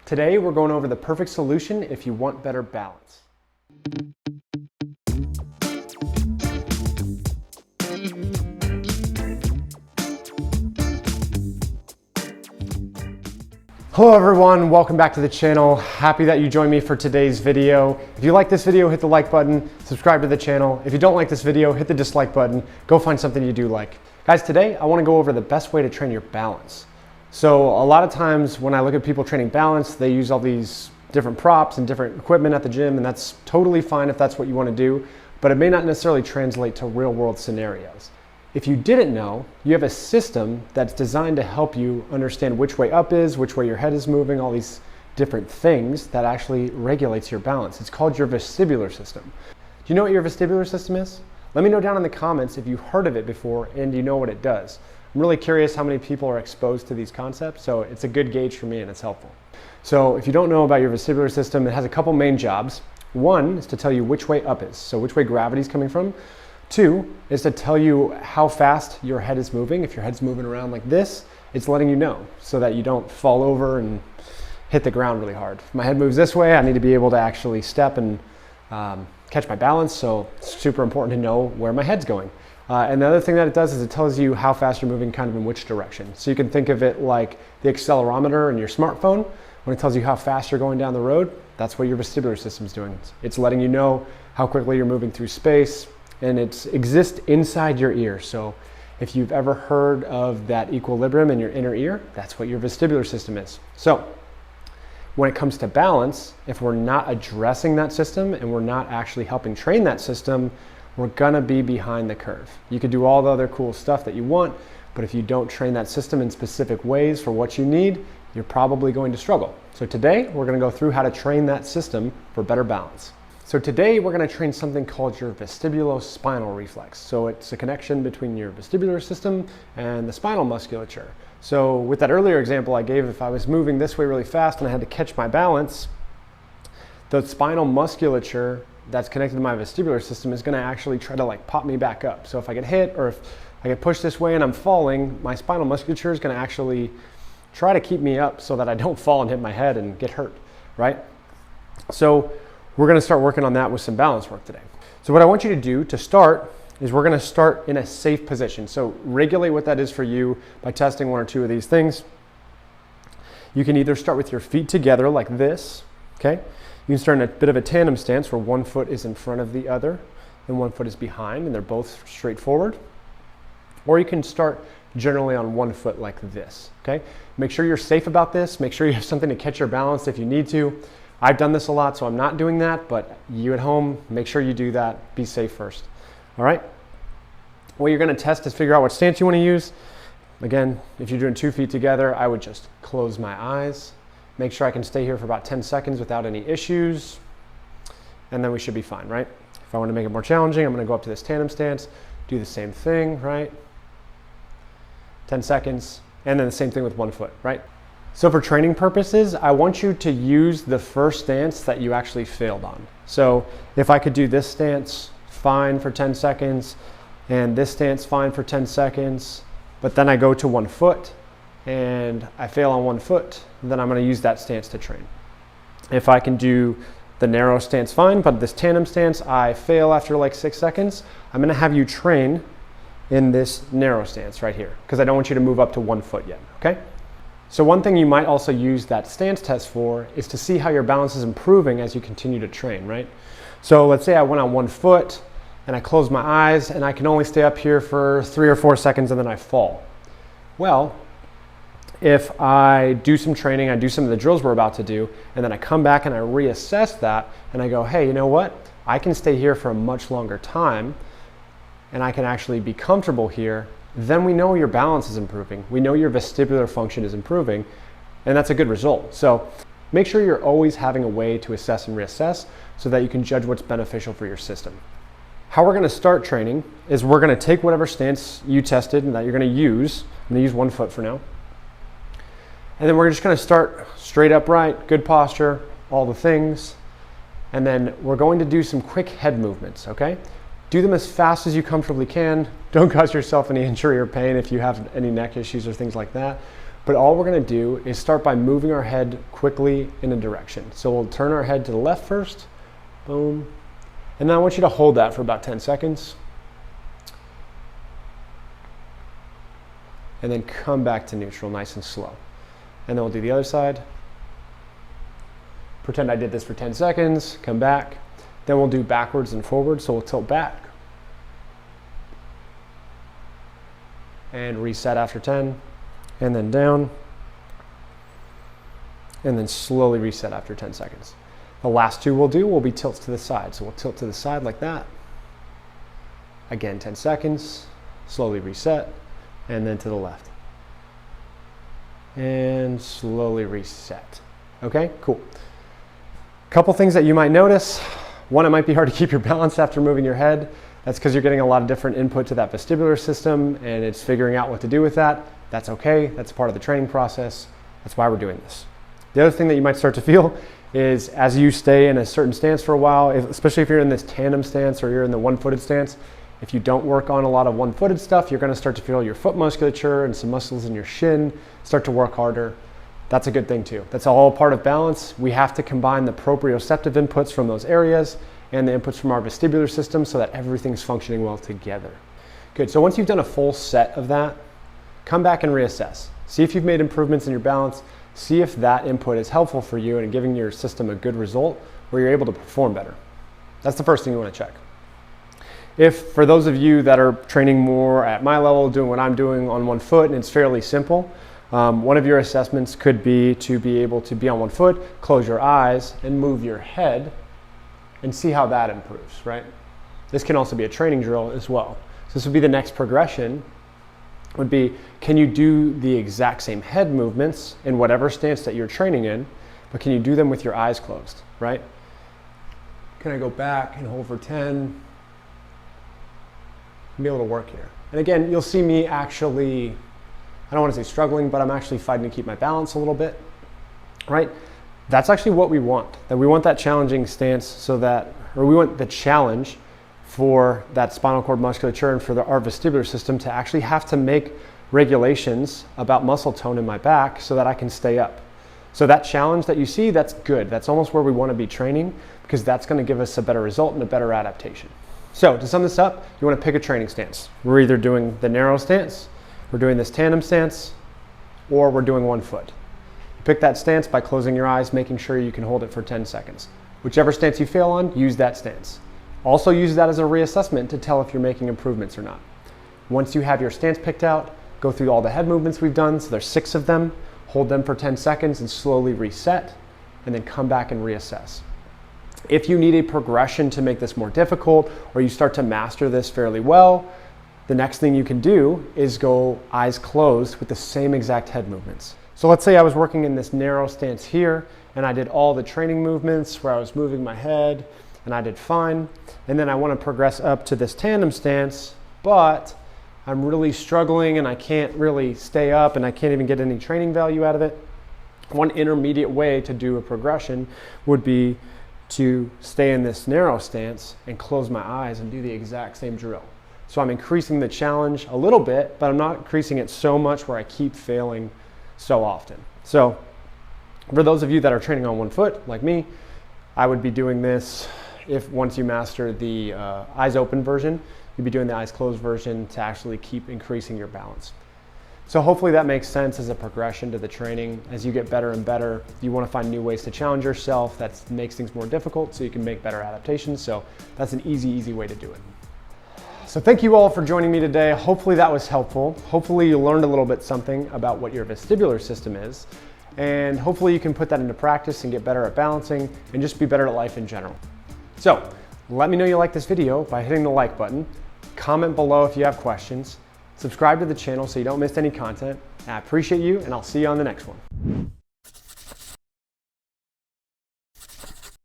Today, we're going over the perfect solution if you want better balance. Hello everyone, welcome back to the channel. Happy that you joined me for today's video. If you like this video, hit the like button, subscribe to the channel. If you don't like this video, hit the dislike button. Go find something you do like. Guys, today I want to go over the best way to train your balance. So a lot of times when I look at people training balance, they use all these different props and different equipment at the gym, and that's totally fine if that's what you want to do, but it may not necessarily translate to real world scenarios. If you didn't know, you have a system that's designed to help you understand which way up is, which way your head is moving, all these different things that actually regulates your balance. It's called your vestibular system. Do you know what your vestibular system is? Let me know down in the comments if you've heard of it before and you know what it does. I'm really curious how many people are exposed to these concepts, so it's a good gauge for me and it's helpful. So if you don't know about your vestibular system, it has a couple main jobs. One is to tell you which way up is, so which way gravity is coming from. Two is to tell you how fast your head is moving. If your head's moving around like this, it's letting you know so that you don't fall over and hit the ground really hard. If my head moves this way, I need to be able to actually step and catch my balance, so it's super important to know where my head's going. And the other thing that it does is it tells you how fast you're moving kind of in which direction. So you can think of it like the accelerometer in your smartphone. When it tells you how fast you're going down the road, that's what your vestibular system is doing. It's letting you know how quickly you're moving through space, and it exists inside your ear. So if you've ever heard of that equilibrium in your inner ear, that's what your vestibular system is. So when it comes to balance, if we're not addressing that system and we're not actually helping train that system, we're gonna be behind the curve. You could do all the other cool stuff that you want, but if you don't train that system in specific ways for what you need, you're probably going to struggle. So today, we're gonna go through how to train that system for better balance. So today, we're gonna train something called your Vestibulo-Spinal Reflex. So it's a connection between your vestibular system and the spinal musculature. So with that earlier example I gave, if I was moving this way really fast and I had to catch my balance, the spinal musculature that's connected to my vestibular system is gonna actually try to like pop me back up. So if I get hit or if I get pushed this way and I'm falling, my spinal musculature is gonna actually try to keep me up so that I don't fall and hit my head and get hurt, right? So we're gonna start working on that with some balance work today. So what I want you to do to start is we're gonna start in a safe position. So regulate what that is for you by testing one or two of these things. You can either start with your feet together like this, okay? You can start in a bit of a tandem stance where one foot is in front of the other and one foot is behind and they're both straight forward. Or you can start generally on one foot like this, okay? Make sure you're safe about this. Make sure you have something to catch your balance if you need to. I've done this a lot, so I'm not doing that, but you at home, make sure you do that. Be safe first, all right? What you're gonna test is figure out what stance you wanna use. Again, if you're doing 2 feet together, I would just close my eyes. Make sure I can stay here for about 10 seconds without any issues, and then we should be fine, right? If I want to make it more challenging, I'm going to go up to this tandem stance, do the same thing, right? 10 seconds, and then the same thing with one foot, right? So for training purposes, I want you to use the first stance that you actually failed on. So if I could do this stance fine for 10 seconds, and this stance fine for 10 seconds, but then I go to one foot, and I fail on one foot, then I'm going to use that stance to train. If I can do the narrow stance fine, but this tandem stance I fail after like 6 seconds, I'm going to have you train in this narrow stance right here because I don't want you to move up to one foot yet, okay? So one thing you might also use that stance test for is to see how your balance is improving as you continue to train, right? So let's say I went on one foot and I close my eyes and I can only stay up here for 3 or 4 seconds and then I fall. Well, if I do some training, I do some of the drills we're about to do, and then I come back and I reassess that, and I go, hey, you know what? I can stay here for a much longer time, and I can actually be comfortable here, then we know your balance is improving. We know your vestibular function is improving, and that's a good result. So make sure you're always having a way to assess and reassess so that you can judge what's beneficial for your system. How we're gonna start training is we're gonna take whatever stance you tested and that you're gonna use. I'm gonna use one foot for now. And then we're just gonna start straight upright, good posture, all the things. And then we're going to do some quick head movements, okay? Do them as fast as you comfortably can. Don't cause yourself any injury or pain if you have any neck issues or things like that. But all we're gonna do is start by moving our head quickly in a direction. So we'll turn our head to the left first, boom. And then I want you to hold that for about 10 seconds. And then come back to neutral, nice and slow. And then we'll do the other side. Pretend I did this for 10 seconds, come back. Then we'll do backwards and forwards, so we'll tilt back. And reset after 10, and then down. And then slowly reset after 10 seconds. The last two we'll do will be tilts to the side. So we'll tilt to the side like that. Again, 10 seconds, slowly reset, and then to the left. And slowly reset. Okay, cool. Couple things that you might notice. One, it might be hard to keep your balance after moving your head. That's because you're getting a lot of different input to that vestibular system and it's figuring out what to do with that. That's okay, that's part of the training process. That's why we're doing this. The other thing that you might start to feel is as you stay in a certain stance for a while, especially if you're in this tandem stance or you're in the one-footed stance, if you don't work on a lot of one-footed stuff, you're gonna start to feel your foot musculature and some muscles in your shin start to work harder. That's a good thing too. That's all part of balance. We have to combine the proprioceptive inputs from those areas and the inputs from our vestibular system so that everything's functioning well together. Good, so once you've done a full set of that, come back and reassess. See if you've made improvements in your balance. See if that input is helpful for you and giving your system a good result where you're able to perform better. That's the first thing you want to check. If, for those of you that are training more at my level, doing what I'm doing on one foot, and it's fairly simple, one of your assessments could be to be able to be on one foot, close your eyes, and move your head, and see how that improves, right? This can also be a training drill as well. So this would be the next progression, would be, can you do the exact same head movements in whatever stance that you're training in, but can you do them with your eyes closed, right? Can I go back and hold for 10? And be able to work here. And again, you'll see me actually, I don't want to say struggling, but I'm actually fighting to keep my balance a little bit, right? That's actually what we want. That we want that challenging stance so that, or we want the challenge for that spinal cord musculature and for our vestibular system to actually have to make regulations about muscle tone in my back so that I can stay up. So that challenge that you see, that's good. That's almost where we want to be training because that's going to give us a better result and a better adaptation. So to sum this up, you want to pick a training stance. We're either doing the narrow stance, we're doing this tandem stance, or we're doing one foot. Pick that stance by closing your eyes, making sure you can hold it for 10 seconds. Whichever stance you fail on, use that stance. Also use that as a reassessment to tell if you're making improvements or not. Once you have your stance picked out, go through all the head movements we've done, so there's 6 of them, hold them for 10 seconds and slowly reset, and then come back and reassess. If you need a progression to make this more difficult, or you start to master this fairly well, the next thing you can do is go eyes closed with the same exact head movements. So let's say I was working in this narrow stance here, and I did all the training movements where I was moving my head, and I did fine. And then I want to progress up to this tandem stance, but I'm really struggling and I can't really stay up and I can't even get any training value out of it. One intermediate way to do a progression would be to stay in this narrow stance and close my eyes and do the exact same drill. So I'm increasing the challenge a little bit, but I'm not increasing it so much where I keep failing so often. So for those of you that are training on one foot, like me, I would be doing this. If once you master the eyes open version, you'd be doing the eyes closed version to actually keep increasing your balance. So hopefully that makes sense as a progression to the training. As you get better and better, you want to find new ways to challenge yourself. That makes things more difficult so you can make better adaptations. So that's an easy way to do it. So thank you all for joining me today. Hopefully that was helpful. Hopefully you learned a little bit something about what your vestibular system is. And hopefully you can put that into practice and get better at balancing and just be better at life in general. So let me know you like this video by hitting the like button. Comment below if you have questions. Subscribe to the channel so you don't miss any content. I appreciate you, and I'll see you on the next one.